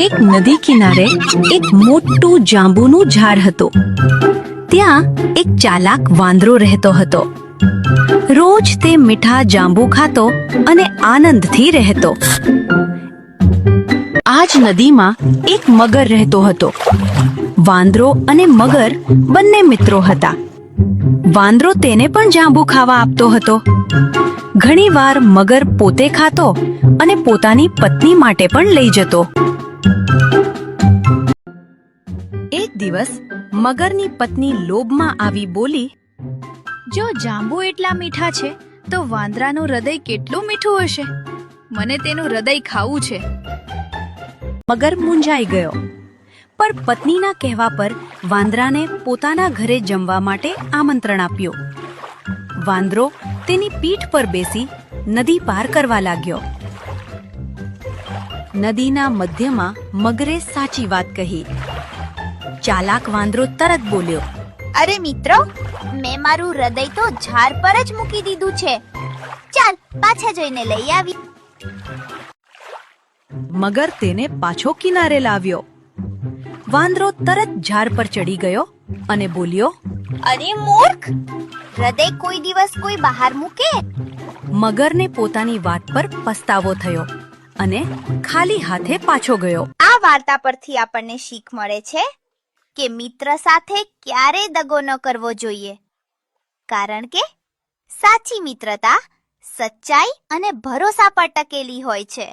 એક નદી કિનારે એક મોટું જાંબુનું ઝાડ હતું. ત્યાં એક ચાલાક વાંદરો રહેતો હતો. રોજ તે મીઠા જાંબુ ખાતો અને આનંદથી રહેતો. આ જ નદીમાં એક મગર રહેતો હતો. વાંદરો અને મગર બંને મિત્રો હતા. વાંદરો તેને પણ જાંબુ ખાવા આપતો હતો. ઘણીવાર મગર પોતે ખાતો અને પોતાની પત્ની માટે પણ લઈ જતો. એક દિવસ મગરની પત્ની લોભમાં આવી બોલી, જો જાંબુ એટલા મીઠા છે તો વાંદરાનું હૃદય કેટલું મીઠું હશે. મને તેનું હૃદય ખાવું છે. મગર મૂંઝાઈ ગયો, પણ પત્નીના કહેવા પર વાંદરાને પોતાના ઘરે જમવા માટે આમંત્રણ આપ્યું. વાંદરો તેની પીઠ પર બેસી નદી પાર કરવા લાગ્યો. નદીના મધ્યમાં મગરે સાચી વાત કહી. ચાલાક વાંદરો તરત બોલ્યો, અરે મિત્રો, મેં મારું હૃદય તો ઝાડ પર જ મૂકી દીધું છે. ચાલ પાછા જઈને લઈ આવી. મગર તેને પાછો કિનારે લાવ્યો. વાંદરો તરત ઝાડ પર ચડી ગયો અને બોલ્યો, અરે મૂર્ખ, હૃદય કોઈ દિવસ કોઈ બહાર મૂકે? મગરને પોતાની વાત પર પસ્તાવો થયો અને ખાલી હાથે પાછો ગયો. આ વાર્તા પરથી આપણને શીખ મળે છે કે મિત્ર સાથે ક્યારેય દગો ન કરવો જોઈએ, કારણ કે સાચી મિત્રતા સચ્ચાઈ અને ભરોસા પર ટકેલી હોય છે.